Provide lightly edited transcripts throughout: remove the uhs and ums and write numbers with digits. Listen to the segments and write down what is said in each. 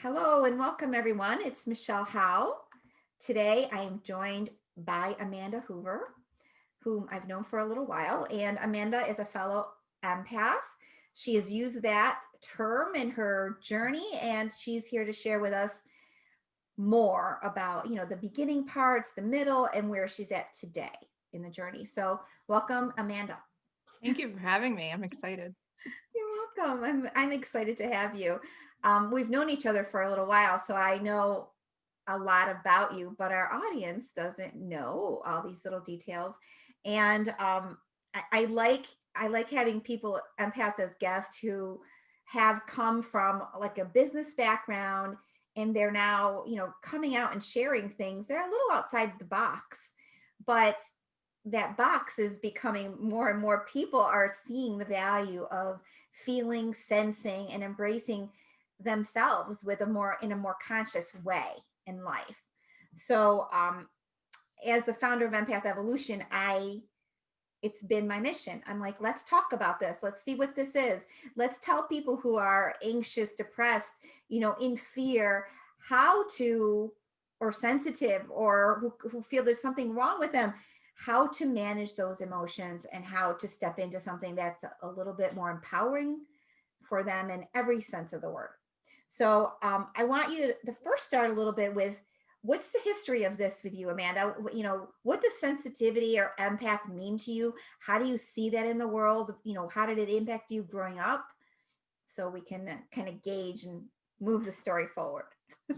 Hello and welcome everyone. It's Michelle Howe. Today I am joined by Amanda Hoover, whom I've known for a little while. And Amanda is a fellow empath. She has used that term in her journey, and she's here to share with us more about, the beginning parts, the middle, and where she's at today in the journey. So welcome, Amanda. Thank you for having me. I'm excited. You're welcome. I'm excited to have you. We've known each other for a little while, so I know a lot about you, but our audience doesn't know all these little details. And I like having people empaths as guests who have come from like a business background, and they're now coming out and sharing things. They're a little outside the box, but that box is becoming more and more people are seeing the value of feeling, sensing, and embracing themselves with in a more conscious way in life. So as the founder of Empath Evolution, it's been my mission. I'm like, let's talk about this. Let's see what this is. Let's tell people who are anxious, depressed, in fear, how to, or sensitive, or who feel there's something wrong with them, how to manage those emotions and how to step into something that's a little bit more empowering for them in every sense of the word. So I want you to first start a little bit with, what's the history of this with you, Amanda? What does sensitivity or empath mean to you? How do you see that in the world? How did it impact you growing up? So we can kind of gauge and move the story forward.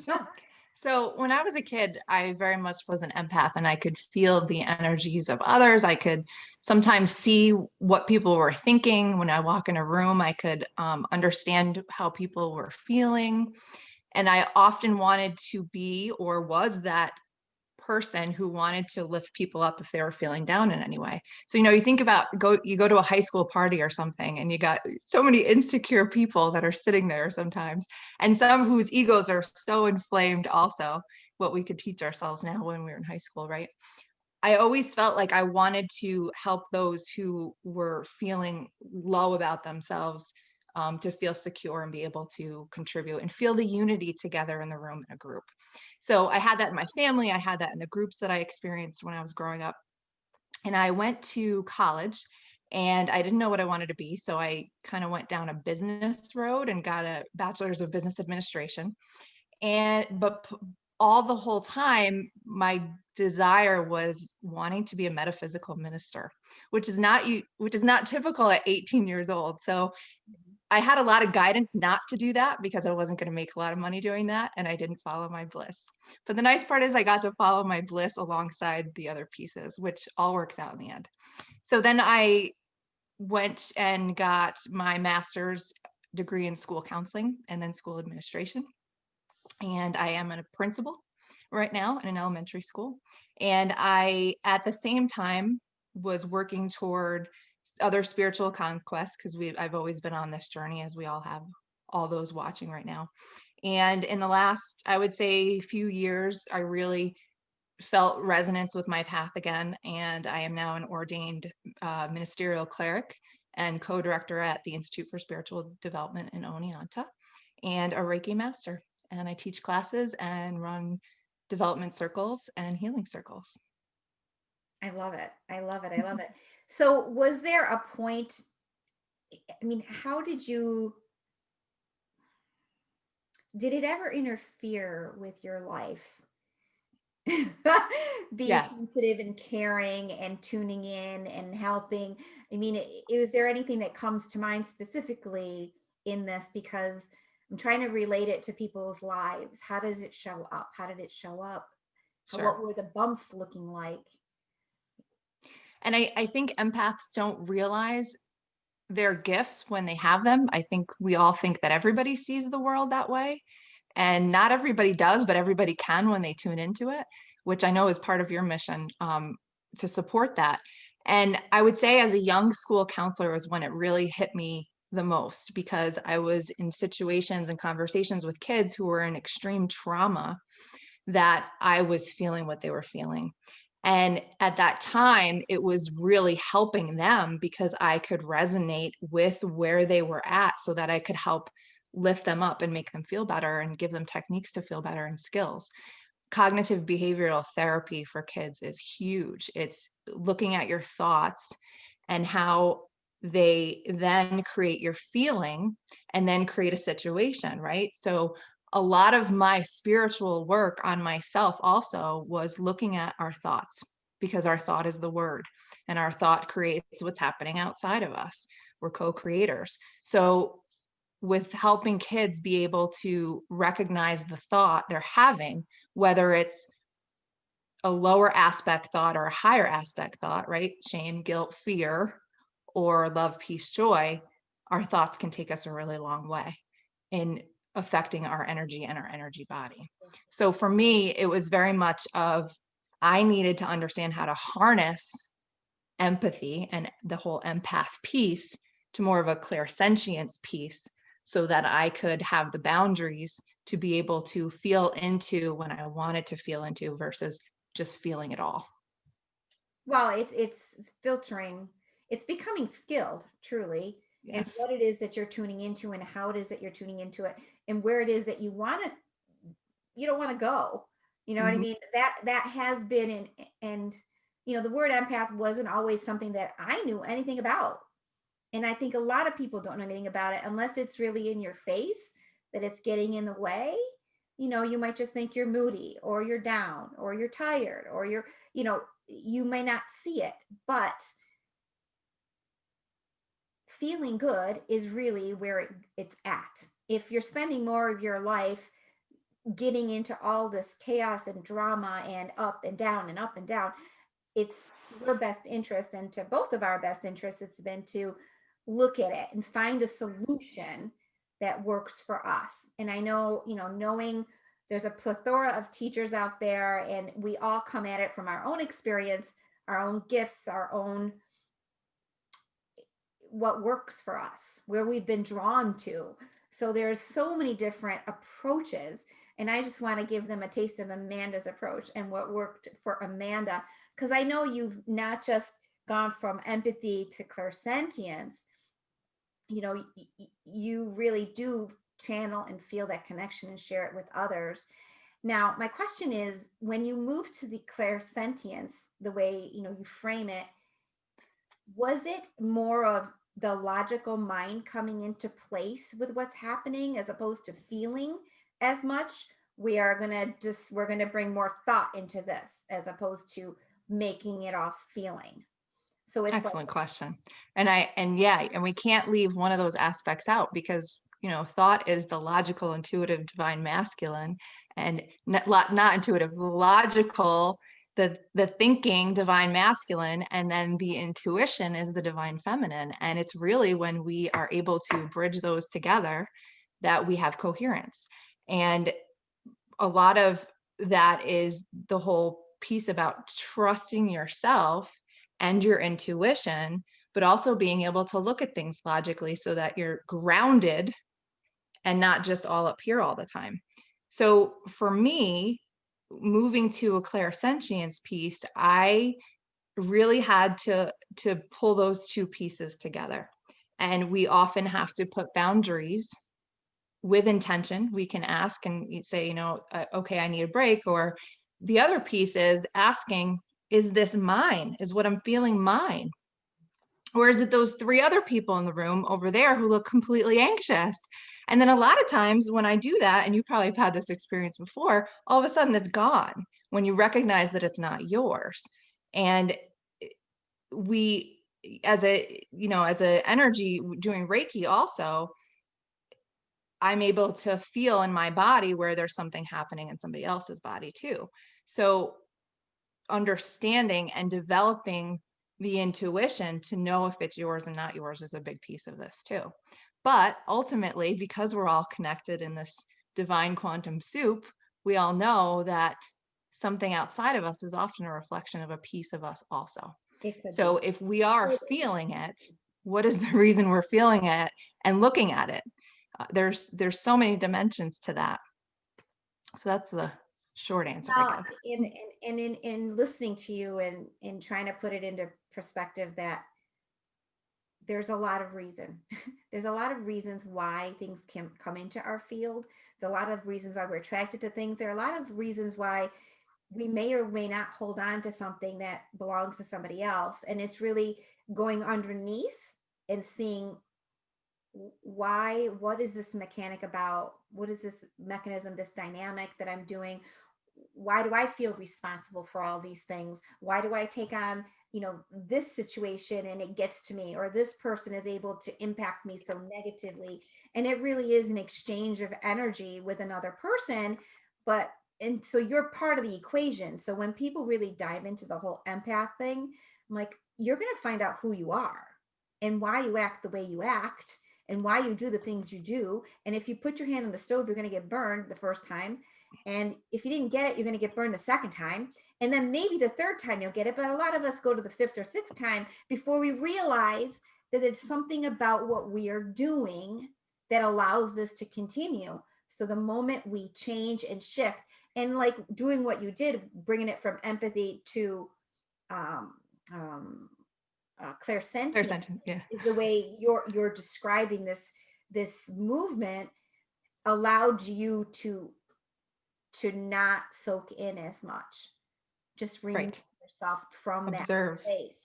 Sure. So when I was a kid, I very much was an empath and I could feel the energies of others. I could sometimes see what people were thinking. When I walk in a room, I could understand how people were feeling. And I often wanted to be or was that person who wanted to lift people up if they were feeling down in any way. So, you think about you go to a high school party or something, and you got so many insecure people that are sitting there sometimes, and some whose egos are so inflamed also, what we could teach ourselves now when we were in high school, right? I always felt like I wanted to help those who were feeling low about themselves to feel secure and be able to contribute and feel the unity together in the room in a group. So I had that in my family. I had that in the groups that I experienced when I was growing up. And I went to college and I didn't know what I wanted to be. So I kind of went down a business road and got a bachelor's of business administration. But all the whole time, my desire was wanting to be a metaphysical minister, which is not typical at 18 years old. So I had a lot of guidance not to do that because I wasn't going to make a lot of money doing that, and I didn't follow my bliss. But the nice part is I got to follow my bliss alongside the other pieces, which all works out in the end. So then I went and got my master's degree in school counseling and then school administration. And I am a principal right now in an elementary school. And I, at the same time, was working toward other spiritual conquests because I've always been on this journey, as we all have, all those watching right now. And in the last, I would say, few years, I really felt resonance with my path again. And I am now an ordained ministerial cleric and co-director at the Institute for Spiritual Development in Oneonta, and a Reiki master. And I teach classes and run development circles and healing circles. I love it. I love it. I love it. So was there a point, how did it ever interfere with your life? Being Yes. sensitive and caring and tuning in and helping. Is there anything that comes to mind specifically in this? Because I'm trying to relate it to people's lives. How does it show up? How did it show up? What Sure. were the bumps looking like? And I think empaths don't realize their gifts when they have them. I think we all think that everybody sees the world that way. And not everybody does, but everybody can when they tune into it, which I know is part of your mission to support that. And I would say as a young school counselor was when it really hit me the most, because I was in situations and conversations with kids who were in extreme trauma that I was feeling what they were feeling. And at that time, it was really helping them because I could resonate with where they were at so that I could help lift them up and make them feel better and give them techniques to feel better and skills. Cognitive behavioral therapy for kids is huge. It's looking at your thoughts and how they then create your feeling and then create a situation, right? So a lot of my spiritual work on myself also was looking at our thoughts, because our thought is the word and our thought creates what's happening outside of us. We're co-creators. So with helping kids be able to recognize the thought they're having, whether it's a lower aspect thought or a higher aspect thought, right? Shame, guilt, fear, or love, peace, joy, our thoughts can take us a really long way in affecting our energy and our energy body. So for me, it was very much of I needed to understand how to harness empathy and the whole empath piece to more of a clairsentience piece so that I could have the boundaries to be able to feel into when I wanted to feel into versus just feeling it all. Well, it's filtering. It's becoming skilled, truly, in Yes. what it is that you're tuning into and how it is that you're tuning into it and where it is that you don't want to go. You know what I Mhm. mean? That has been and the word empath wasn't always something that I knew anything about. And I think a lot of people don't know anything about it unless it's really in your face that it's getting in the way. You might just think you're moody or you're down or you're tired or you may not see it, but feeling good is really where it's at. If you're spending more of your life getting into all this chaos and drama and up and down and up and down, it's to your best interest and to both of our best interests, it's been to look at it and find a solution that works for us. And I know, knowing there's a plethora of teachers out there and we all come at it from our own experience, our own gifts, our own what works for us, where we've been drawn to. So there's so many different approaches. And I just want to give them a taste of Amanda's approach and what worked for Amanda. Because I know you've not just gone from empathy to clairsentience, you really do channel and feel that connection and share it with others. Now, my question is when you move to the clairsentience, the way you frame it, was it more of the logical mind coming into place with what's happening as opposed to feeling as much? We're going to bring more thought into this as opposed to making it off feeling. So it's like, Excellent question. And yeah, and we can't leave one of those aspects out because, thought is the logical, intuitive, divine masculine, and not intuitive, logical, the thinking divine masculine, and then the intuition is the divine feminine. And it's really when we are able to bridge those together that we have coherence. And a lot of that is the whole piece about trusting yourself and your intuition, but also being able to look at things logically so that you're grounded and not just all up here all the time. So for me, moving to a clairsentience piece, I really had to pull those two pieces together. And we often have to put boundaries with intention. We can ask and say, okay, I need a break. Or the other piece is asking, is this mine? Is what I'm feeling mine? Or is it those three other people in the room over there who look completely anxious? And then a lot of times when I do that, and you probably have had this experience before, all of a sudden it's gone when you recognize that it's not yours. And we, as a energy doing Reiki also, I'm able to feel in my body where there's something happening in somebody else's body too. So understanding and developing the intuition to know if it's yours and not yours is a big piece of this too. But ultimately, because we're all connected in this divine quantum soup, we all know that something outside of us is often a reflection of a piece of us also. it could So be. if we are feeling it, what is the reason we're feeling it and looking at it? There's so many dimensions to that. So that's the short answer, I Well, guess. in listening to you and in trying to put it into perspective, that there's a lot of reason. There's a lot of reasons why things can come into our field. There's a lot of reasons why we're attracted to things. There are a lot of reasons why we may or may not hold on to something that belongs to somebody else. And it's really going underneath and seeing why, what is this mechanic about? What is this mechanism, this dynamic that I'm doing? Why do I feel responsible for all these things? Why do I take on, this situation and it gets to me, or this person is able to impact me so negatively? And it really is an exchange of energy with another person. But, and so you're part of the equation. So when people really dive into the whole empath thing, I'm like, you're going to find out who you are and why you act the way you act and why you do the things you do. And if you put your hand on the stove, you're going to get burned the first time. And if you didn't get it, you're going to get burned the second time. And then maybe the third time you'll get it. But a lot of us go to the fifth or sixth time before we realize that it's something about what we are doing that allows this to continue. So the moment we change and shift, and like doing what you did, bringing it from empathy to um, um, clairsentient, Clairsentient, yeah. is the way you're describing this movement allowed you to not soak in as much, just remove Right. yourself from that Observe. space.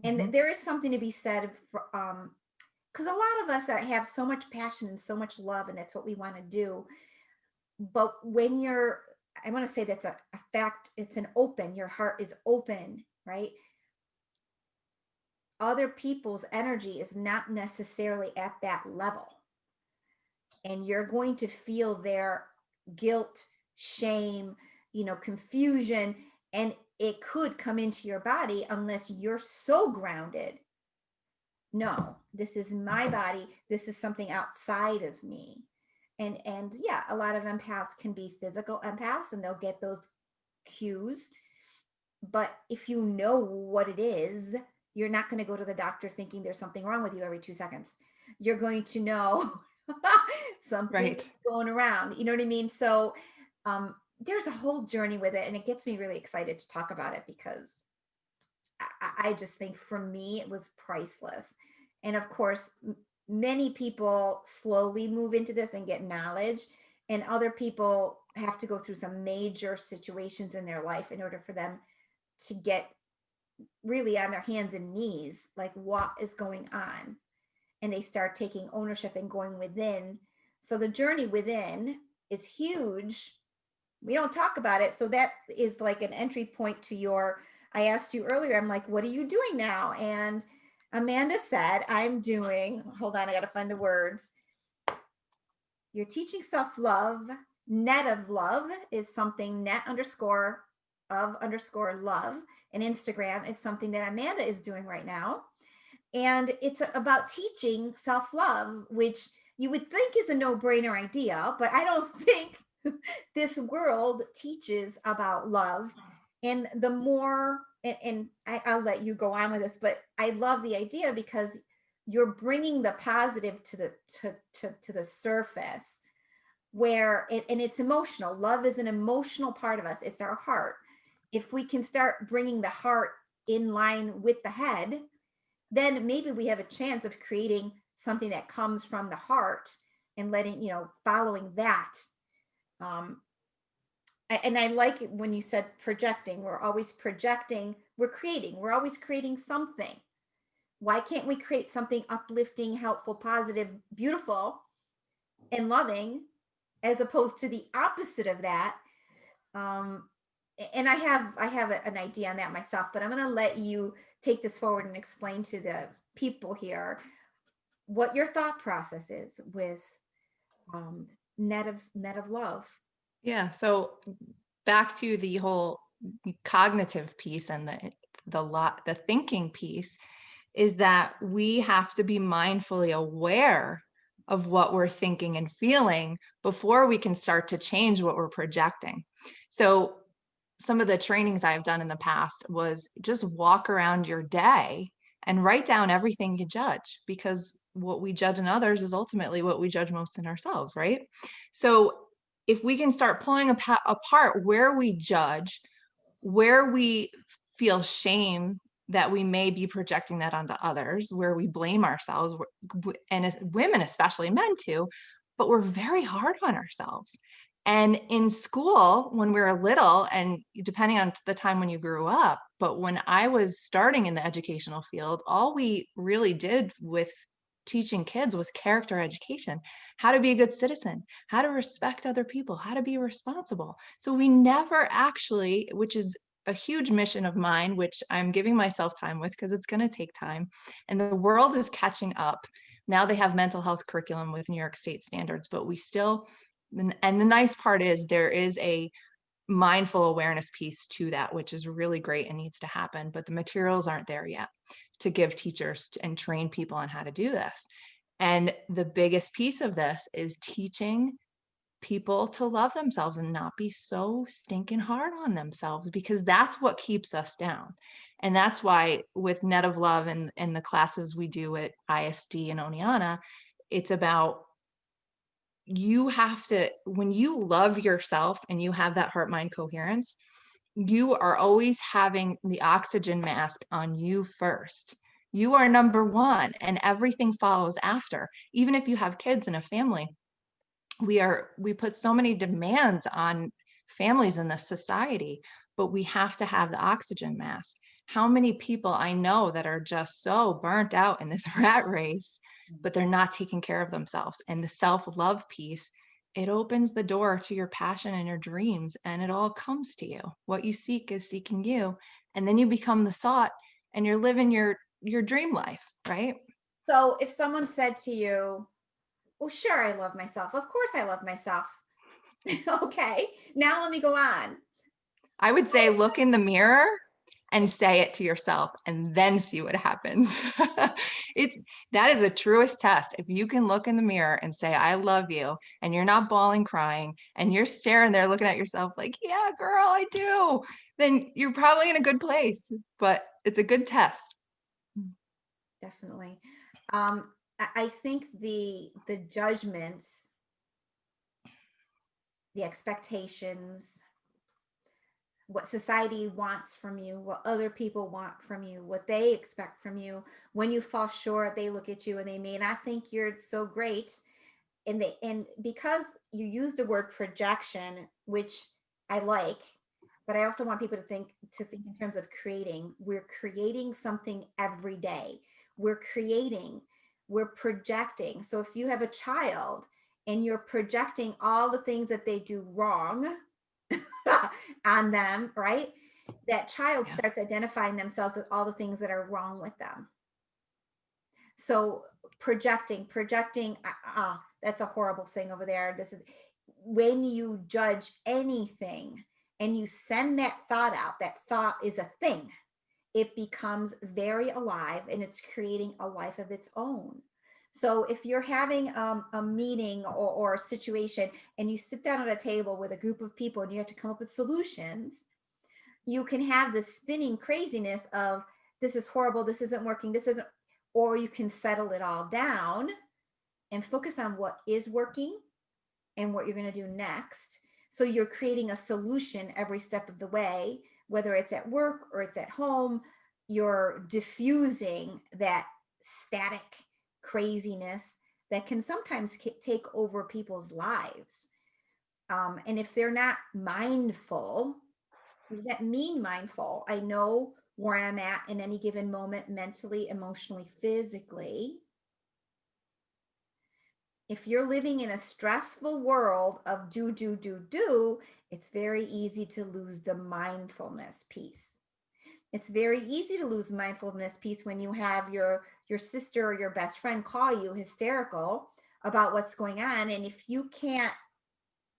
And Mhm. there is something to be said for because a lot of us have so much passion and so much love, and that's what we want to do. But when you're, I want to say that's a fact, it's an open, your heart is open, right? Other people's energy is not necessarily at that level. And you're going to feel their guilt, shame, confusion, and it could come into your body unless you're so grounded. No, this is my body. This is something outside of me. And yeah, a lot of empaths can be physical empaths and they'll get those cues. But if you know what it is, you're not going to go to the doctor thinking there's something wrong with you every 2 seconds. You're going to know something Right. going around. You know what I mean? So there's a whole journey with it, and it gets me really excited to talk about it because I just think for me it was priceless. And of course, many people slowly move into this and get knowledge, and other people have to go through some major situations in their life in order for them to get really on their hands and knees, like what is going on. And they start taking ownership and going within. So the journey within is huge. We don't talk about it. So that is like an entry point to your, I asked you earlier, I'm like, what are you doing now? And Amanda said, I'm doing, hold on, I got to find the words. You're teaching self-love. Net of love is something, net underscore of underscore love. And Instagram is something that Amanda is doing right now. And it's about teaching self-love, which you would think is a no-brainer idea, but I don't think this world teaches about love. And the more, and I'll let you go on with this, but I love the idea because you're bringing the positive to the surface, where and it's emotional. Love is an emotional part of us. It's our heart. If we can start bringing the heart in line with the head, then maybe we have a chance of creating something that comes from the heart and letting, following that. Um, and I like it when you said projecting. We're always projecting, we're always creating something. Why can't we create something uplifting, helpful, positive, beautiful, and loving, as opposed to the opposite of that? Um, and I have an idea on that myself, but I'm going to let you take this forward and explain to the people here what your thought process is with um, net of love. Yeah. So back to the whole cognitive piece and the thinking piece is that we have to be mindfully aware of what we're thinking and feeling before we can start to change what we're projecting. So some of the trainings I've done in the past was just walk around your day and write down everything you judge, because what we judge in others is ultimately what we judge most in ourselves, right? So if we can start pulling apart where we judge, where we feel shame that we may be projecting that onto others, where we blame ourselves, and as women, especially men too, but we're very hard on ourselves. And in school, when we were little, and depending on the time when you grew up, but when I was starting in the educational field, all we really did with teaching kids was character education, how to be a good citizen, how to respect other people, how to be responsible. So we never actually, which is a huge mission of mine, which I'm giving myself time with because it's going to take time. And the world is catching up. Now they have mental health curriculum with New York State standards, but we still, and the nice part is there is a mindful awareness piece to that, which is really great and needs to happen, but the materials aren't there yet to give teachers and train people on how to do this. And the biggest piece of this is teaching people to love themselves and not be so stinking hard on themselves, because that's what keeps us down. And that's why with Net of Love and the classes we do at ISD and Oneana, it's about, you have to, when you love yourself and you have that heart mind coherence, you are always having the oxygen mask on you first. You are number one, and everything follows after. Even if you have kids and a family, we put so many demands on families in this society, but we have to have the oxygen mask. How many people I know that are just so burnt out in this rat race, but they're not taking care of themselves? And the self-love piece, it opens the door to your passion and your dreams, and it all comes to you. What you seek is seeking you, and then you become the sought, and you're living your dream life, right? So if someone said to you, well, sure, I love myself. Of course, I love myself. Okay, now let me go on. I would say look in the mirror and say it to yourself and then see what happens. It's that is a truest test. If you can look in the mirror and say, I love you, and you're not bawling, crying, and you're staring there looking at yourself like, yeah, girl, I do, then you're probably in a good place. But it's a good test. Definitely. I think the judgments, the expectations, what society wants from you, what other people want from you, what they expect from you. When you fall short, they look at you and they may not think you're so great. And because you used the word projection, which I like, but I also want people to think in terms of creating. We're creating something every day. We're creating, we're projecting. So if you have a child and you're projecting all the things that they do wrong on them, right? That child Yeah. starts identifying themselves with all the things that are wrong with them. So projecting, that's a horrible thing over there. This is when you judge anything and you send that thought out, that thought is a thing. It becomes very alive and it's creating a life of its own. So if you're having a meeting or a situation and you sit down at a table with a group of people and you have to come up with solutions, you can have this spinning craziness of this is horrible, this isn't working, this isn't, or you can settle it all down and focus on what is working and what you're going to do next. So you're creating a solution every step of the way, whether it's at work or it's at home. You're diffusing that static craziness that can sometimes take over people's lives. And if they're not mindful, what does that mean, mindful? I know where I'm at in any given moment, mentally, emotionally, physically. If you're living in a stressful world of do, it's very easy to lose the mindfulness piece. It's very easy to lose mindfulness piece when you have your sister or your best friend call you hysterical about what's going on. And if you can't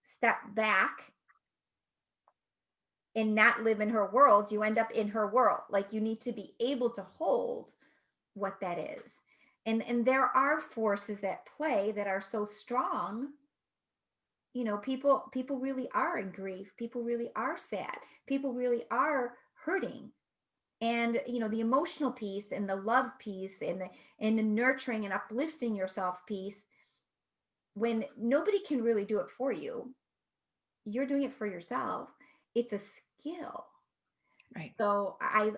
step back and not live in her world, you end up in her world. Like you need to be able to hold what that is. And there are forces at play that are so strong. You know, people really are in grief. People really are sad. People really are hurting. And you know, the emotional piece and the love piece and the nurturing and uplifting yourself piece, when nobody can really do it for you, you're doing it for yourself. It's a skill. Right. So I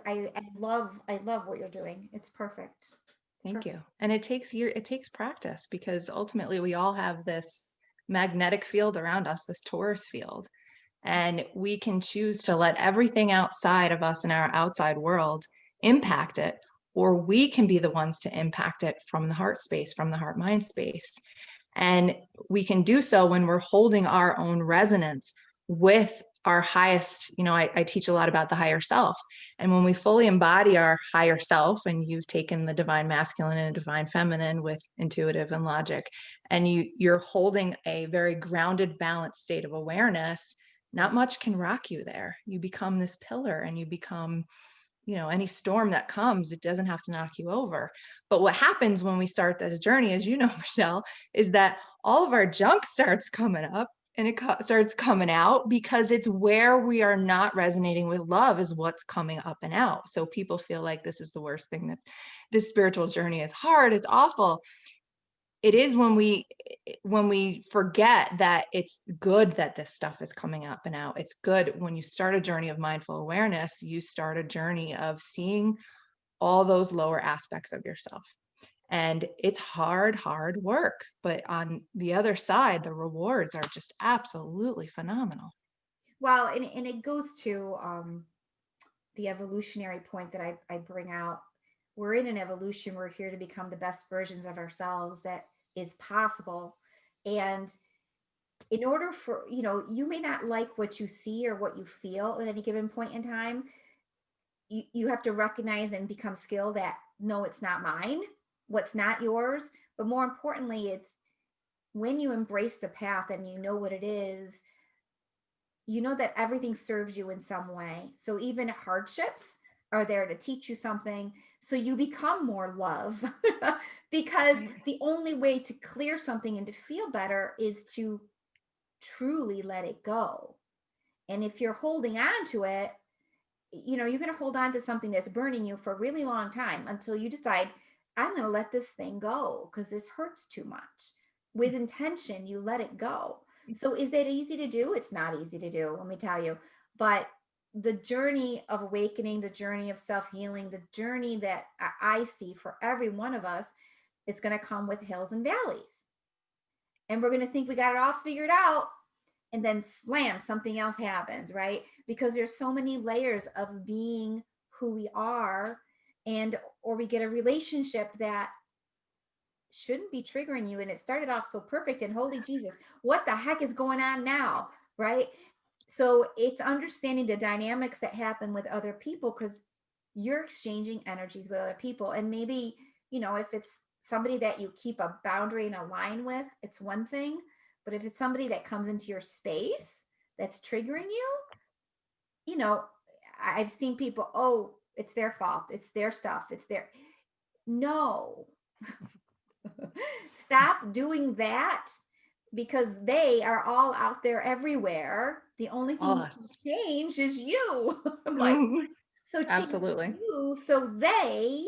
love what you're doing. It's perfect. It's Thank perfect. you. And it takes practice because ultimately we all have this magnetic field around us, this Taurus field. And we can choose to let everything outside of us in our outside world impact it, or we can be the ones to impact it from the heart space, from the heart mind space. And we can do so when we're holding our own resonance with our highest, I teach a lot about the higher self. And when we fully embody our higher self, and you've taken the divine masculine and divine feminine with intuitive and logic, and you're holding a very grounded, balanced state of awareness, not much can rock you there. You become this pillar and you become, any storm that comes, it doesn't have to knock you over. But what happens when we start this journey, as you know, Michelle, is that all of our junk starts coming up and starts coming out because it's where we are not resonating with love is what's coming up and out. So people feel like this is the worst thing, that this spiritual journey is hard, it's awful. It is when we forget that it's good that this stuff is coming up and out. It's good when you start a journey of mindful awareness, you start a journey of seeing all those lower aspects of yourself. And it's hard work, but on the other side, the rewards are just absolutely phenomenal. Well, and it goes to the evolutionary point that I bring out. We're in an evolution. We're here to become the best versions of ourselves that is possible. And in order for, you may not like what you see or what you feel at any given point in time. You have to recognize and become skilled at, no, it's not mine, what's not yours. But more importantly, it's when you embrace the path and you know what it is, you know that everything serves you in some way. So even hardships are there to teach you something. So you become more love because Right. the only way to clear something and to feel better is to truly let it go. And if you're holding on to it, you're going to hold on to something that's burning you for a really long time until you decide, I'm going to let this thing go because this hurts too much. With intention, you let it go. So is it easy to do? It's not easy to do, let me tell you. But the journey of awakening, the journey of self-healing, the journey that I see for every one of us, it's going to come with hills and valleys. And we're going to think we got it all figured out, and then slam, something else happens, right? Because there's so many layers of being who we are, and or we get a relationship that shouldn't be triggering you, and it started off so perfect, and holy Jesus, what the heck is going on now, right? So it's understanding the dynamics that happen with other people, because you're exchanging energies with other people. And maybe, if it's somebody that you keep a boundary and a line with, it's one thing. But if it's somebody that comes into your space that's triggering you, you know, I've seen people, oh, it's their fault, it's their stuff, it's their, no. Stop doing that, because they are all out there everywhere. The only thing All you us. can change is you. I'm like, Mhm. so change Absolutely. you so they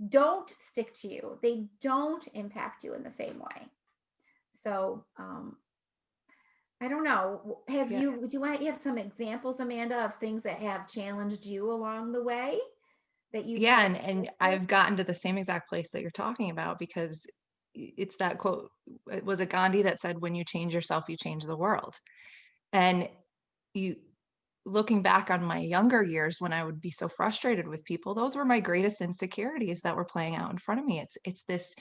don't stick to you. They don't impact you in the same way. So I don't know. Have Yeah. you, do you have some examples, Amanda, of things that have challenged you along the way that you've Yeah, had to and work through? I've gotten to the same exact place that you're talking about because it's that quote. It was it Gandhi that said, "When you change yourself, you change the world." And you looking back on my younger years when I would be so frustrated with people, those were my greatest insecurities that were playing out in front of me. It's this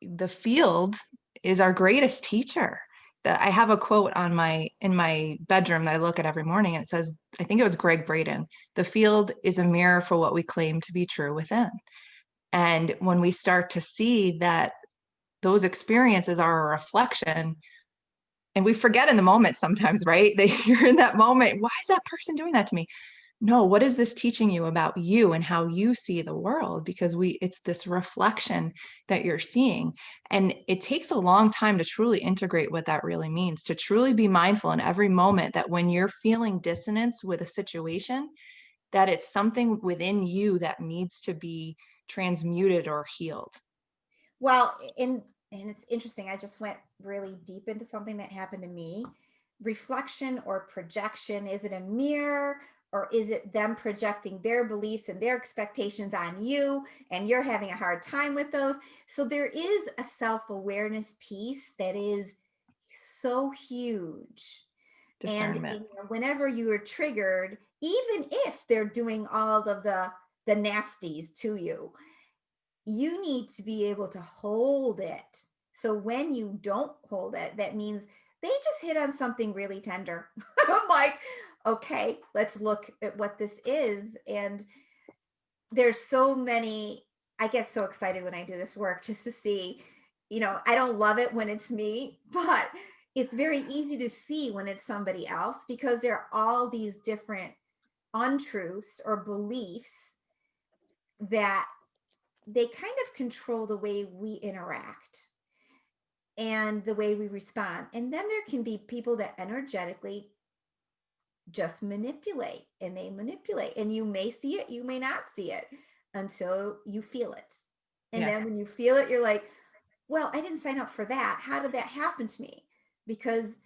the field is our greatest teacher. That I have a quote on my in my bedroom that I look at every morning, and it says, I think it was Greg Braden, "The field is a mirror for what we claim to be true within." And when we start to see that those experiences are a reflection, and we forget in the moment sometimes, right? You're in that moment. Why is that person doing that to me? No, what is this teaching you about you and how you see the world? Because it's this reflection that you're seeing. And it takes a long time to truly integrate what that really means, to truly be mindful in every moment that when you're feeling dissonance with a situation, that it's something within you that needs to be transmuted or healed. Well, and it's interesting. I just went really deep into something that happened to me. reflection or projection? Is it a mirror, or is it them projecting their beliefs and their expectations on you and you're having a hard time with those? So there is a self-awareness piece that is so huge. And Discernment. whenever you are triggered, even if they're doing all of the nasties to you, you need to be able to hold it. So when you don't hold it, that means they just hit on something really tender. I'm like, okay, let's look at what this is. And there's so many, I get so excited when I do this work just to see, I don't love it when it's me, but it's very easy to see when it's somebody else because there are all these different untruths or beliefs that they kind of control the way we interact and the way we respond. And then there can be people that energetically just manipulate, and they manipulate, and you may see it, you may not see it until you feel it. And Yeah. then when you feel it, you're like, well, I didn't sign up for that. How did that happen to me? Because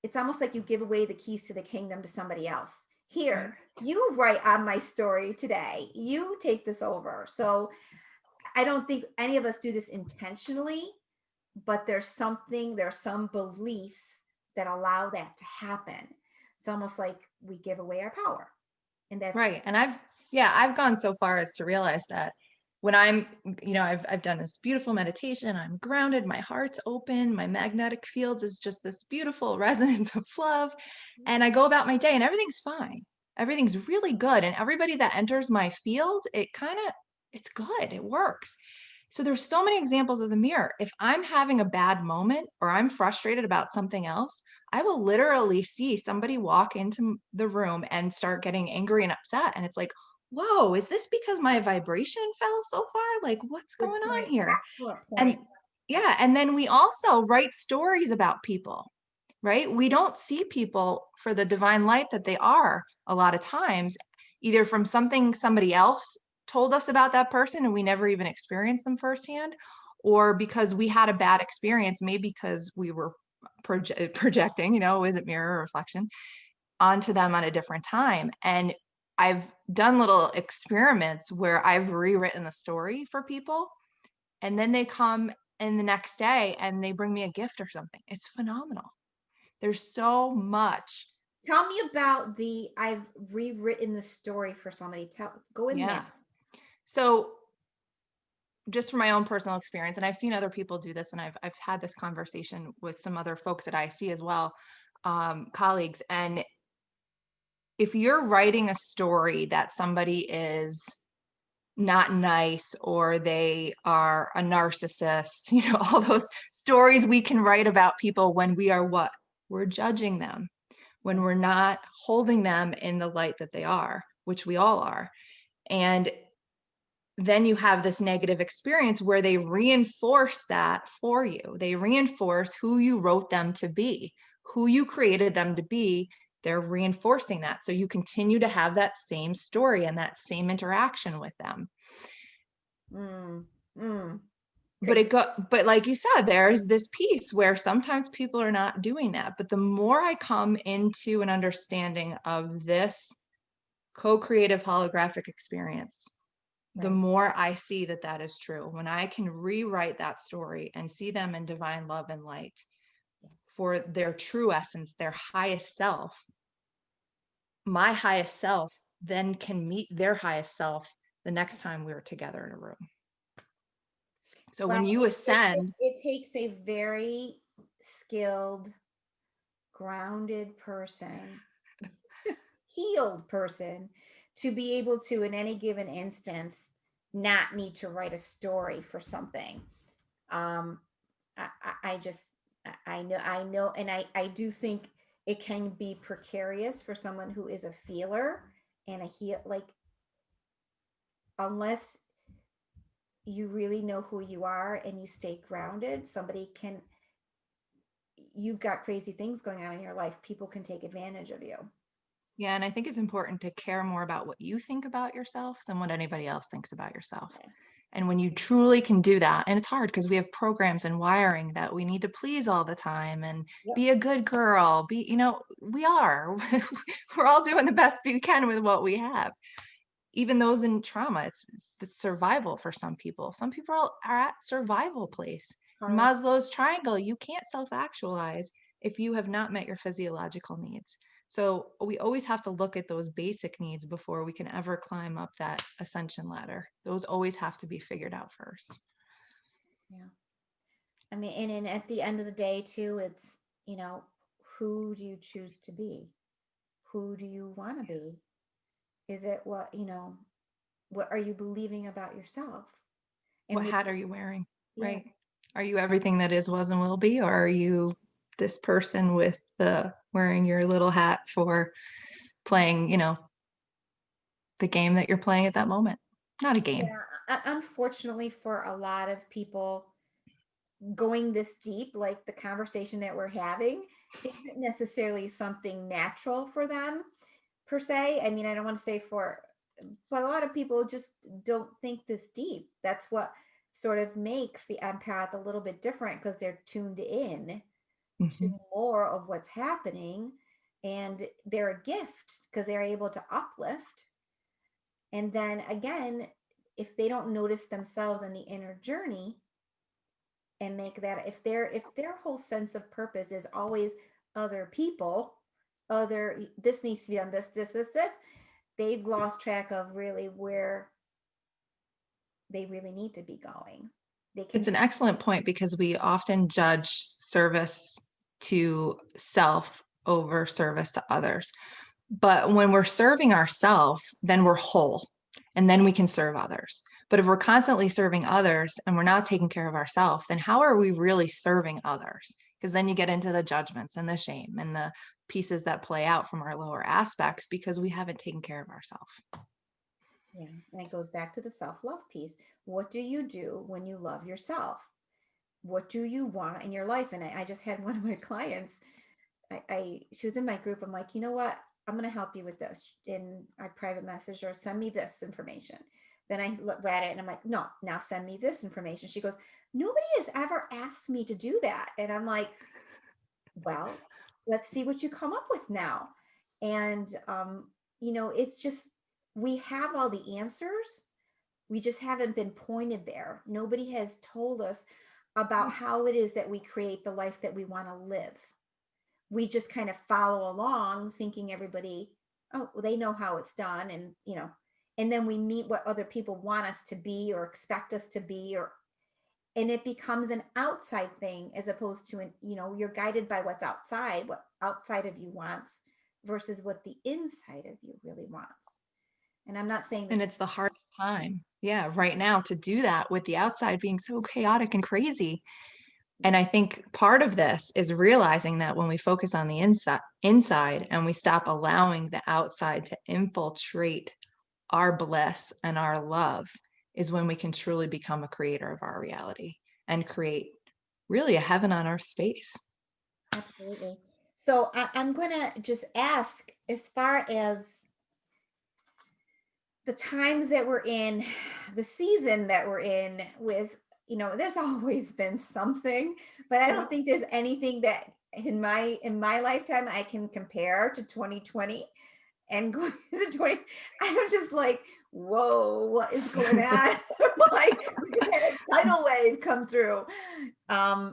it's almost like you give away the keys to the kingdom to somebody else. Here, you write on my story today. You take this over. So I don't think any of us do this intentionally, but there's some beliefs that allow that to happen. It's almost like we give away our power. And that's Right. And I've gone so far as to realize that when I've done this beautiful meditation, I'm grounded, my heart's open, my magnetic fields is just this beautiful resonance of love. And I go about my day and everything's fine. Everything's really good. And everybody that enters my field, it's good. It works. So there's so many examples of the mirror. If I'm having a bad moment or I'm frustrated about something else, I will literally see somebody walk into the room and start getting angry and upset. And it's like, whoa, is this because my vibration fell so far? Like, what's good going on point. here? Excellent And point. yeah, and then we also write stories about people, right? We don't see people for the divine light that they are a lot of times, either from something somebody else told us about that person and we never even experienced them firsthand, or because we had a bad experience, maybe because we were projecting, is it mirror or reflection, onto them at a different time. And I've done little experiments where I've rewritten the story for people, and then they come in the next day and they bring me a gift or something. It's phenomenal. There's so much. Tell me about I've rewritten the story for somebody. Go in there. Yeah. So just from my own personal experience, and I've seen other people do this, and I've had this conversation with some other folks that I see as well, colleagues. And if you're writing a story that somebody is not nice or they are a narcissist, all those stories we can write about people when we are what? We're judging them, when we're not holding them in the light that they are, which we all are. And then you have this negative experience where they reinforce that for you. They reinforce who you wrote them to be, who you created them to be. They're reinforcing that. So you continue to have that same story and that same interaction with them. Mm, mm, But crazy. but like you said, there's this piece where sometimes people are not doing that. But the more I come into an understanding of this co-creative holographic experience, the Right. more I see that that is true. When I can rewrite that story and see them in divine love and light for their true essence, their highest self, my highest self then can meet their highest self the next time we're together in a room. So Well, when you ascend, it takes a very skilled, grounded person, healed person, to be able to, in any given instance, not need to write a story for something. Um, I just, I know, and I do think it can be precarious for someone who is a feeler and a heal, like, unless you really know who you are and you stay grounded, somebody can, you've got crazy things going on in your life, people can take advantage of you. yeah, and I think it's important to care more about what you think about yourself than what anybody else thinks about yourself. Okay. And when you truly can do that, and it's hard because we have programs and wiring that we need to please all the time and Yep. be a good girl, we are. We're all doing the best we can with what we have. Even those in trauma, it's survival for some people. Some people are at survival place. In Hard. Maslow's triangle, you can't self-actualize if you have not met your physiological needs. So we always have to look at those basic needs before we can ever climb up that ascension ladder. Those always have to be figured out first. Yeah. I mean, and at the end of the day, too, it's, who do you choose to be? Who do you want to be? Is it what are you believing about yourself? And What with, hat are you wearing, yeah, right? Are you everything that is, was, and will be, or are you this person with the wearing your little hat for playing, the game that you're playing at that moment? Not a game. yeah, unfortunately for a lot of people, going this deep, like the conversation that we're having, isn't necessarily something natural for them per se. I mean, I don't want to say but a lot of people just don't think this deep. That's what sort of makes the empath a little bit different because they're tuned in to Mhm. more of what's happening, and they're a gift because they're able to uplift. And then again, if they don't notice themselves in the inner journey and make that, if their whole sense of purpose is always other people, this needs to be done, this, they've lost track of really where they really need to be going. They can It's an excellent point because we often judge service to self over service to others. But when we're serving ourselves, then we're whole and then we can serve others. But if we're constantly serving others and we're not taking care of ourselves, then how are we really serving others? Because then you get into the judgments and the shame and the pieces that play out from our lower aspects because we haven't taken care of ourselves. Yeah, and it goes back to the self-love piece. What do you do when you love yourself? What do you want in your life? And I just had one of my clients, she was in my group. I'm like, you know what? I'm going to help you with this. In I private message or send me this information. Then I read it and I'm like, no, now send me this information. She goes, nobody has ever asked me to do that. And I'm like, well, let's see what you come up with now. And, it's just, we have all the answers. We just haven't been pointed there. Nobody has told us about how it is that we create the life that we want to live. We just kind of follow along thinking everybody, oh, well, they know how it's done. And then we meet what other people want us to be or expect us to be, and it becomes an outside thing as opposed to you're guided by what's outside, what outside of you wants versus what the inside of you really wants. And I'm not saying And this. it's the hardest time, yeah, right now to do that with the outside being so chaotic and crazy. And I think part of this is realizing that when we focus on the inside and we stop allowing the outside to infiltrate our bliss and our love is when we can truly become a creator of our reality and create really a heaven on earth space. Absolutely. So I'm going to just ask, as far as the times that we're in, the season that we're in with, there's always been something, but I don't think there's anything that in my lifetime I can compare to 2020 and going to 20. I'm just like, whoa, what is going on? Like, we just had a tidal wave come through. Where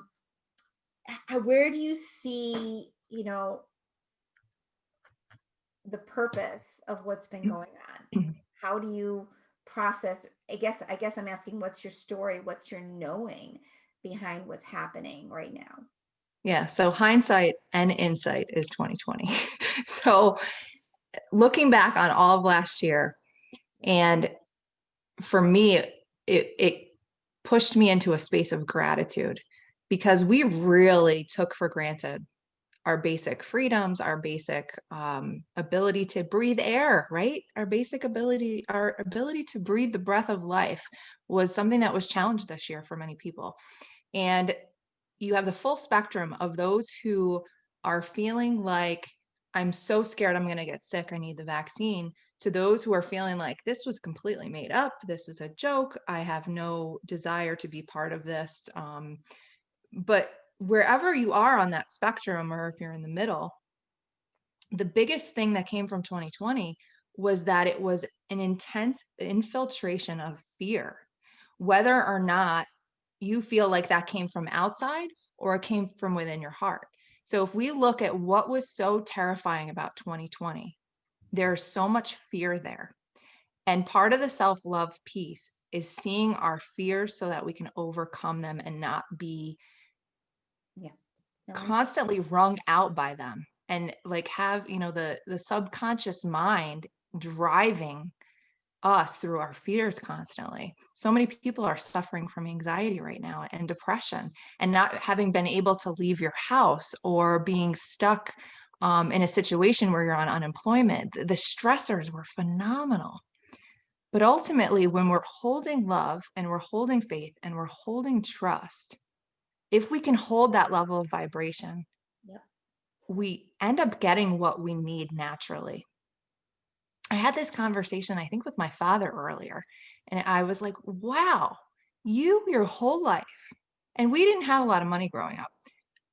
do you see, the purpose of what's been going on? How do you process? I guess I'm asking, what's your story? What's your knowing behind what's happening right now? Yeah, so hindsight and insight is 2020. So looking back on all of last year, and for me, it pushed me into a space of gratitude because we really took for granted our basic freedoms, our basic ability to breathe air, right? Our ability to breathe the breath of life was something that was challenged this year for many people. And you have the full spectrum of those who are feeling like, I'm so scared I'm going to get sick, I need the vaccine, To those who are feeling like this was completely made up, this is a joke, I have no desire to be part of this. But wherever you are on that spectrum, or if you're in the middle, the biggest thing that came from 2020 was that it was an intense infiltration of fear, whether or not you feel like that came from outside or it came from within your heart. So if we look at what was so terrifying about 2020, there's so much fear there. And part of the self-love piece is seeing our fears so that we can overcome them and not be Yeah. No, constantly wrung out by them, and like have, the subconscious mind driving us through our fears constantly. So many people are suffering from anxiety right now and depression, and not having been able to leave your house, or being stuck in a situation where you're on unemployment. The stressors were phenomenal. But ultimately, when we're holding love and we're holding faith and we're holding trust, if we can hold that level of vibration, yep. we end up getting what we need naturally. I had this conversation, I think, with my father earlier, and I was like, wow, your whole life, and we didn't have a lot of money growing up.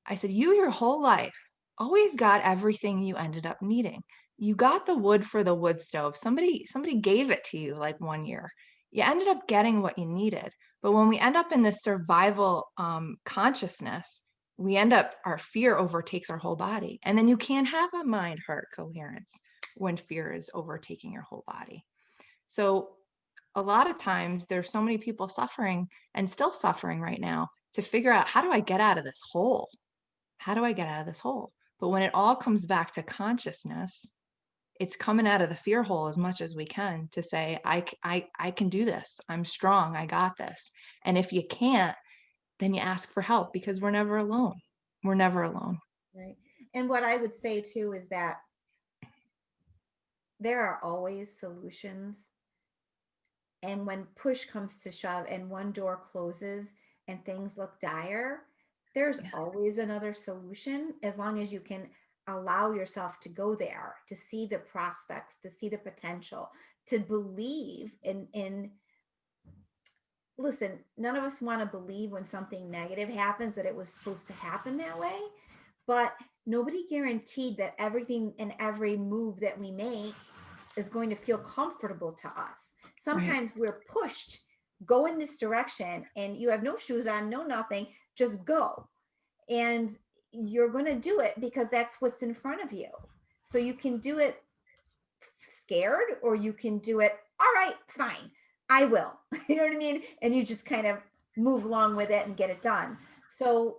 I said, your whole life always got everything you ended up needing. You got the wood for the wood stove. Somebody gave it to you like one year. You ended up getting what you needed. But when we end up in this survival consciousness, our fear overtakes our whole body. And then you can't have a mind heart coherence when fear is overtaking your whole body. So a lot of times there's so many people suffering and still suffering right now to figure out, how do I get out of this hole? How do I get out of this hole? But when it all comes back to consciousness, it's coming out of the fear hole as much as we can to say, I can do this. I'm strong. I got this. And if you can't, then you ask for help, because we're never alone. We're never alone. Right. And what I would say too is that there are always solutions. And when push comes to shove and one door closes and things look dire, there's Yeah. always another solution, as long as you can allow yourself to go there, to see the prospects, to see the potential, to believe in listen, none of us want to believe when something negative happens that it was supposed to happen that way, but nobody guaranteed that everything and every move that we make is going to feel comfortable to us. Right. Sometimes we're pushed, go in this direction, and you have no shoes on, no nothing, just go. And you're going to do it because that's what's in front of you. So you can do it scared, or you can do it, all right, fine, I will. You know what I mean? And you just kind of move along with it and get it done. So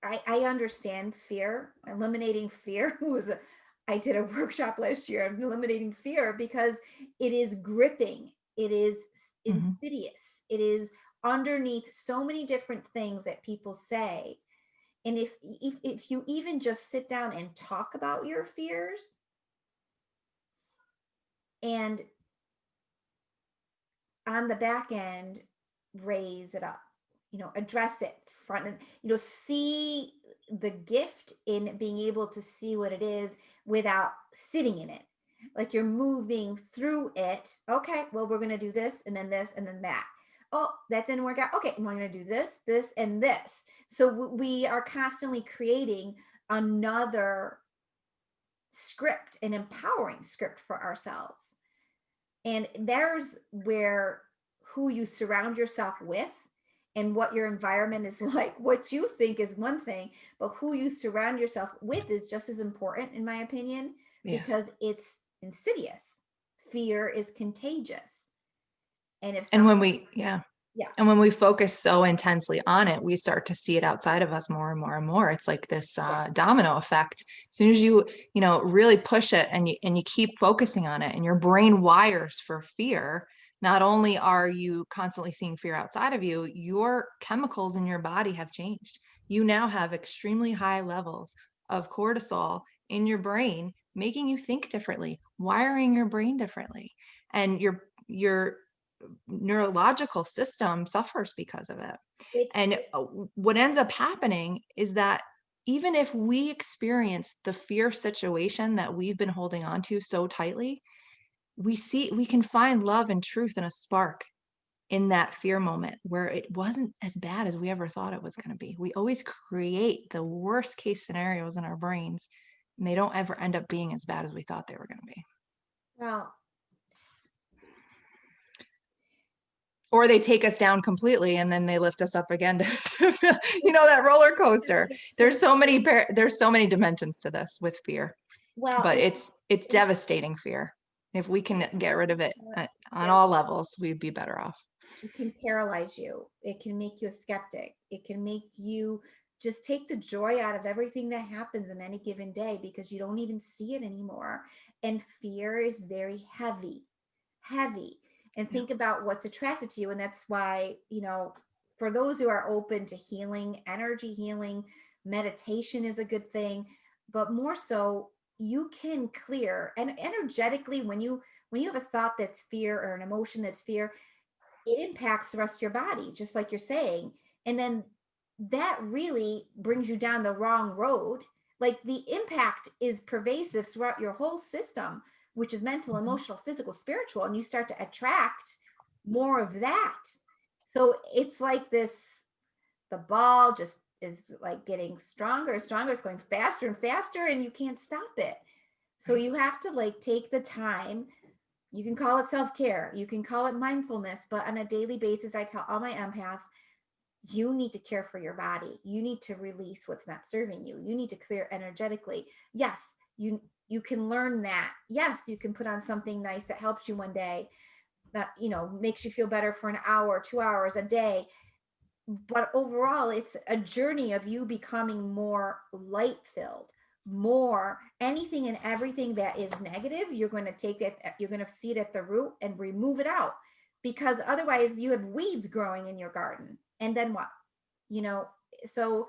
I understand fear. Eliminating fear was I did a workshop last year on eliminating fear, because it is gripping. It is Mhm. insidious. It is underneath so many different things that people say. And if you even just sit down and talk about your fears and on the back end, raise it up, address it front and, see the gift in being able to see what it is without sitting in it. Like you're moving through it. Okay, well, we're going to do this and then this and then that. Oh, that didn't work out. Okay, we're going to do this, and this. So we are constantly creating another script, an empowering script for ourselves. And there's where who you surround yourself with and what your environment is like. What you think is one thing, but who you surround yourself with is just as important, in my opinion, Yeah. because it's insidious. Fear is contagious. And if And some, yeah, when we focus so intensely on it, we start to see it outside of us more and more and more. It's like this yeah, domino effect. As soon as you really push it, and you keep focusing on it, and your brain wires for fear, not only are you constantly seeing fear outside of you, your chemicals in your body have changed. You now have extremely high levels of cortisol in your brain, making you think differently, wiring your brain differently. And your neurological system suffers because of it. it's And what ends up happening is that even if we experience the fear situation that we've been holding on to so tightly, we can find love and truth and a spark in that fear moment where it wasn't as bad as we ever thought it was going to be. We always create the worst case scenarios in our brains, and they don't ever end up being as bad as we thought they were going to be. Well, Or they take us down completely and then they lift us up again that roller coaster. There's so many dimensions to this with fear, well, but it's devastating fear. If we can get rid of it on all levels, we'd be better off. it can paralyze you. It can make you a skeptic. It can make you just take the joy out of everything that happens in any given day because you don't even see it anymore. And fear is very heavy, heavy. And Yeah. think about what's attracted to you. And that's why, for those who are open to healing, energy healing, meditation is a good thing. But more so, you can clear and energetically when you have a thought that's fear or an emotion that's fear, it impacts the rest of your body, just like you're saying. And then that really brings you down the wrong road. Like the impact is pervasive throughout your whole system, which is mental, Mhm. emotional, physical, spiritual, and you start to attract more of that. So it's like this, the ball just is like getting stronger and stronger. It's going faster and faster, and you can't stop it. So Right. you have to like take the time. You can call it self-care, you can call it mindfulness, but on a daily basis, I tell all my empaths, you need to care for your body. You need to release what's not serving you. You need to clear energetically. Yes, you can learn that. Yes, you can put on something nice that helps you one day, that makes you feel better for an hour, 2 hours a day. But overall, it's a journey of you becoming more light filled, more anything and everything that is negative. You're going to take that, you're going to see it at the root and remove it out, because otherwise you have weeds growing in your garden. And then what? You know, so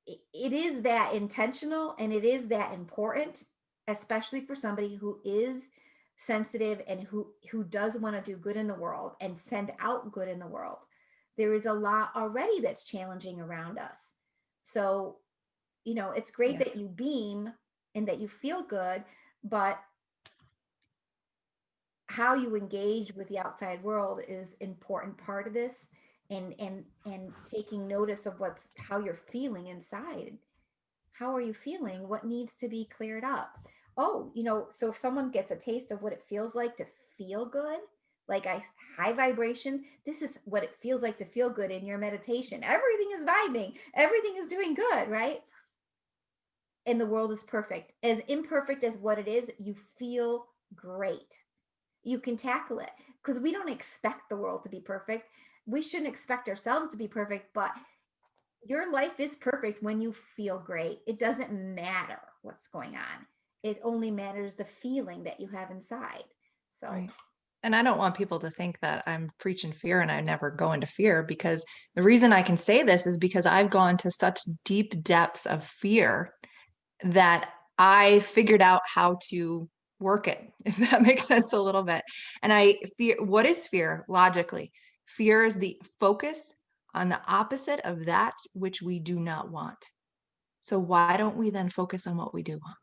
it is that intentional and it is that important, especially for somebody who is sensitive and who does want to do good in the world and send out good in the world. There is a lot already that's challenging around us. So, it's great Yeah. that you beam and that you feel good, but how you engage with the outside world is important part of this, and taking notice of how you're feeling inside. How are you feeling? What needs to be cleared up? Oh, so if someone gets a taste of what it feels like to feel good, like high vibrations, this is what it feels like to feel good in your meditation. Everything is vibing, everything is doing good, right? And the world is perfect. As imperfect as what it is, you feel great. You can tackle it because we don't expect the world to be perfect. We shouldn't expect ourselves to be perfect, but your life is perfect when you feel great. It doesn't matter what's going on. It only matters the feeling that you have inside. So, Right. And I don't want people to think that I'm preaching fear and I never go into fear, because the reason I can say this is because I've gone to such deep depths of fear that I figured out how to work it, if that makes sense a little bit. And what is fear logically? Fear is the focus on the opposite of that which we do not want. So why don't we then focus on what we do want?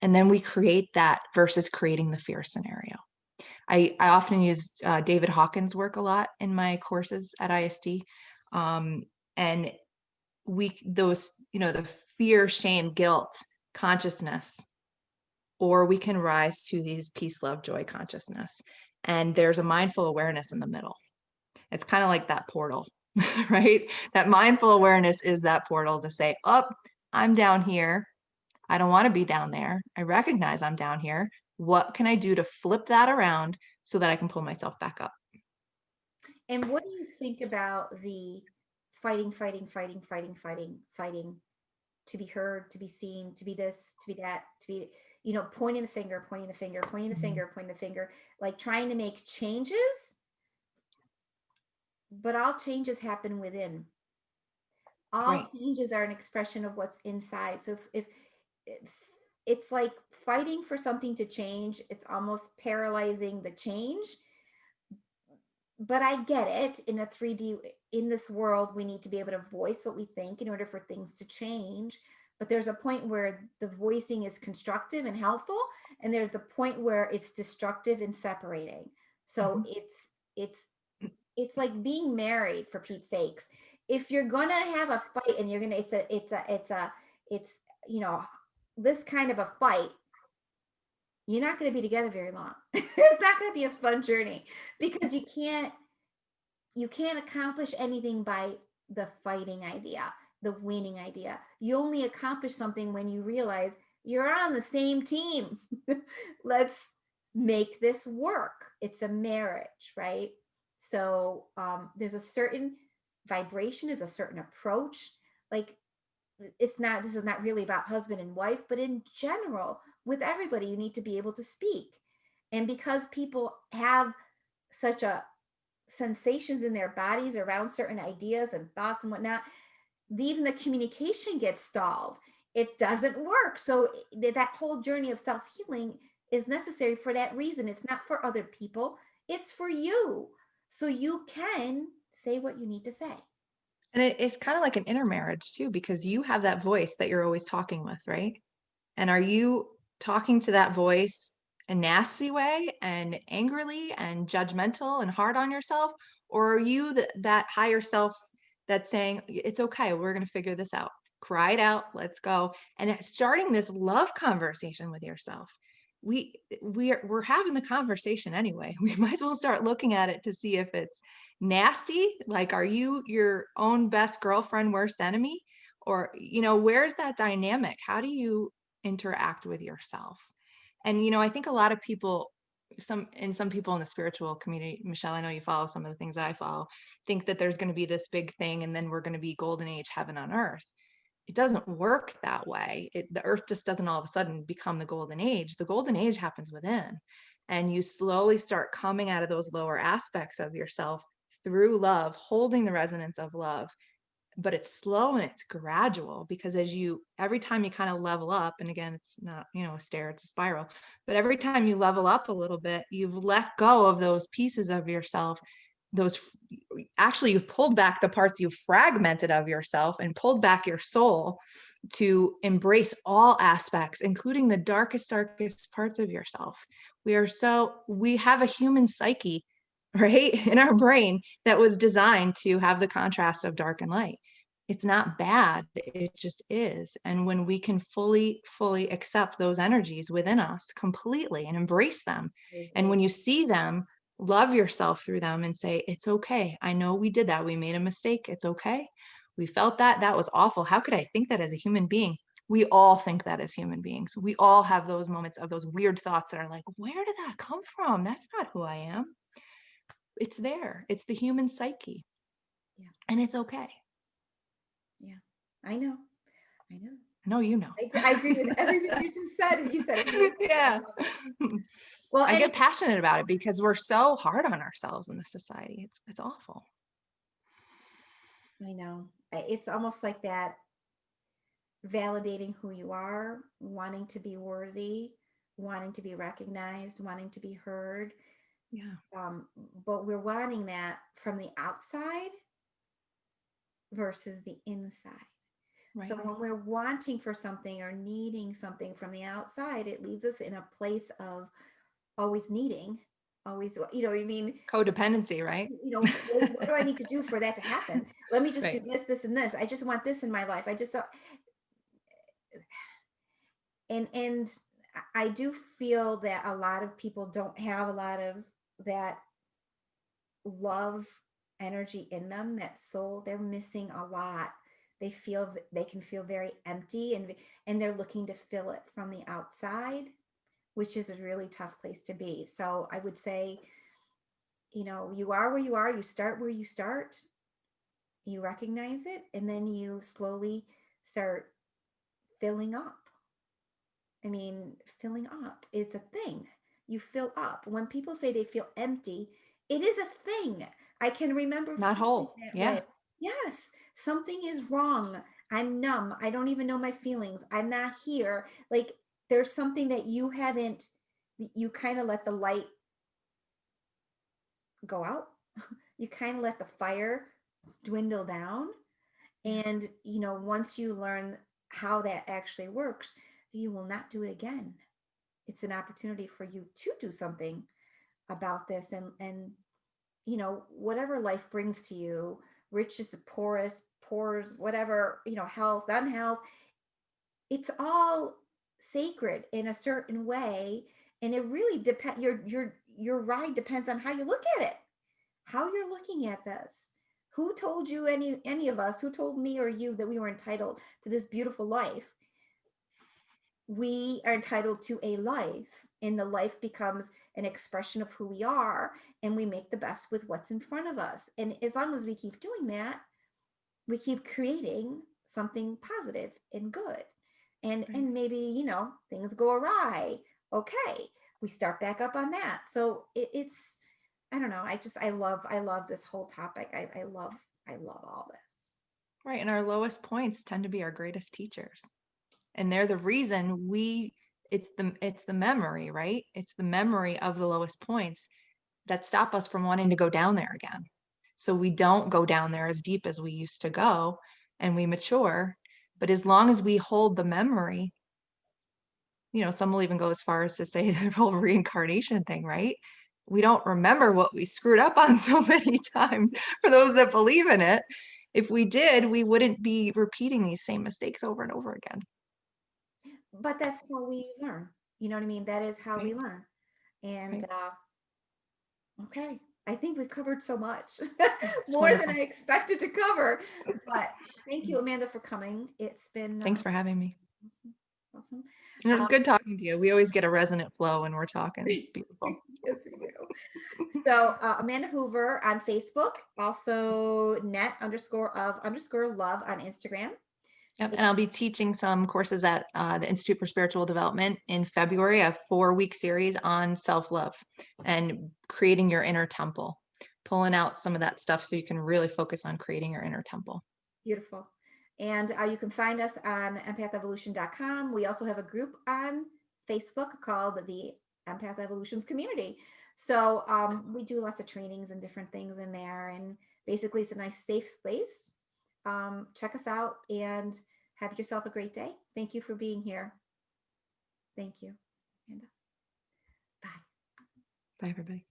And then we create that versus creating the fear scenario. I often use David Hawkins' work a lot in my courses at ISD. And the fear, shame, guilt, consciousness, or we can rise to these peace, love, joy consciousness. And there's a mindful awareness in the middle. It's kind of like that portal, right? That mindful awareness is that portal to say, oh, I'm down here. I don't want to be down there. I recognize I'm down here. What can I do to flip that around so that I can pull myself back up? and what do you think about the fighting, fighting, fighting, fighting, fighting, fighting to be heard, to be seen, to be this, to be that, to be, pointing the finger, pointing the finger, pointing the Mhm. finger, pointing the finger, like trying to make changes, but all changes happen within. All Right. changes are an expression of what's inside. So if it's like fighting for something to change, it's almost paralyzing the change. But I get it in a 3D. in this world, we need to be able to voice what we think in order for things to change. But there's a point where the voicing is constructive and helpful, and there's the point where it's destructive and separating. So it's like being married, for Pete's sakes. If you're gonna have a fight and you're gonna, it's you know, this kind of a fight, you're not going to be together very long. It's not going to be a fun journey, because you can't accomplish anything by the fighting idea, the winning idea. You only accomplish something when you realize you're on the same team. Let's make this work. It's a marriage, right? So there's a certain vibration, there's a certain approach. Like, this is not really about husband and wife, but in general, with everybody, you need to be able to speak. And because people have such a sensations in their bodies around certain ideas and thoughts and whatnot, even the communication gets stalled. It doesn't work. So that whole journey of self-healing is necessary for that reason. It's not for other people, it's for you. So you can say what you need to say. And it's kind of like an inner marriage too, because you have that voice that you're always talking with, right? And are you talking to that voice a nasty way and angrily and judgmental and hard on yourself? Or are you that higher self that's saying, it's okay, we're going to figure this out. Cry it out, let's go. And starting this love conversation with yourself. We're having the conversation anyway. We might as well start looking at it to see if it's nasty. Like, are you your own best girlfriend, worst enemy? Or, where's that dynamic? How do you interact with yourself? And, I think a lot of people, some people in the spiritual community, Michelle, I know you follow some of the things that I follow, think that there's going to be this big thing and then we're going to be golden age heaven on earth. It doesn't work that way. The earth just doesn't all of a sudden become the golden age. The golden age happens within, and you slowly start coming out of those lower aspects of yourself through love, holding the resonance of love. But it's slow and it's gradual, because every time you kind of level up, and again, it's not, a stair, it's a spiral, but every time you level up a little bit, you've let go of those pieces of yourself. You've pulled back the parts you've fragmented of yourself and pulled back your soul to embrace all aspects, including the darkest parts of yourself. We have a human psyche, right, in our brain that was designed to have the contrast of dark and light. It's not bad, it just is. And when we can fully accept those energies within us completely and embrace them, and when you see them, love yourself through them and say, it's okay. I know we did that. We made a mistake. It's okay. We felt that. That was awful. How could I think that as a human being? We all think that as human beings. We all have those moments of those weird thoughts that are like, where did that come from? That's not who I am. It's there. It's the human psyche. Yeah. And it's okay. Yeah, I know. No, you know. I agree with everything you just said. And you said it. Yeah. Well, I get passionate about it because we're so hard on ourselves in this society. It's awful. I know. It's almost like that, validating who you are, wanting to be worthy, wanting to be recognized, wanting to be heard. Yeah. But we're wanting that from the outside versus the inside. Right. So when we're wanting for something or needing something from the outside, it leaves us in a place of always needing, always, you know what I mean? Codependency, right? What do I need to do for that to happen? Let me just do this, and this. I just want this in my life. And I do feel that a lot of people don't have a lot of that love energy in them, that soul. They're missing a lot. They can feel very empty, and they're looking to fill it from the outside, which is a really tough place to be. So I would say, you are where you are, you start where you start, you recognize it, and then you slowly start filling up. I mean, filling up is a thing. You fill up. When people say they feel empty, it is a thing. I can remember not whole. Yeah. Way. Yes, something is wrong. I'm numb. I don't even know my feelings. I'm not here. Like, there's something that you kind of let the light go out. You kind of let the fire dwindle down. Yeah. And, you know, once you learn how that actually works, you will not do it again. It's an opportunity for you to do something about this. And, you know, whatever life brings to you, riches, poorest, poors, whatever, you know, health, unhealth, it's all sacred in a certain way. And it really depends, your ride depends on how you look at it, how you're looking at this. Who told you, any of us, who told me or you that we were entitled to this beautiful life? We are entitled to a life, and the life becomes an expression of who we are, and we make the best with what's in front of us. And as long as we keep doing that, we keep creating something positive and good. And maybe, you know, things go awry. Okay, we start back up on that. So it's, I don't know. I love this whole topic. I love all this. Right. And our lowest points tend to be our greatest teachers. And they're the reason it's the memory, right? It's the memory of the lowest points that stop us from wanting to go down there again. So we don't go down there as deep as we used to go, and we mature. But as long as we hold the memory, you know, some will even go as far as to say the whole reincarnation thing, right? We don't remember what we screwed up on so many times for those that believe in it. If we did, we wouldn't be repeating these same mistakes over and over again. But that's how we learn. You know what I mean? That is how we Right. learn. And Right. okay, I think we've covered so much, It's more than wonderful. I expected to cover. But thank you, Amanda, for coming. It's been Thanks for having me. awesome. Awesome. And it was Um, good talking to you. We always get a resonant flow when we're talking. It's beautiful. yes, we do. So Amanda Hoover on Facebook, also net_of_love on Instagram. Yep. And I'll be teaching some courses at the Institute for Spiritual Development in February, a 4-week series on self-love and creating your inner temple, pulling out some of that stuff so you can really focus on creating your inner temple. Beautiful. And you can find us on empathevolution.com. We also have a group on Facebook called the Empath Evolutions Community. So we do lots of trainings and different things in there. And basically, it's a nice, safe space. Check us out and have yourself a great day. Thank you for being here. Thank you. And bye. Bye, everybody.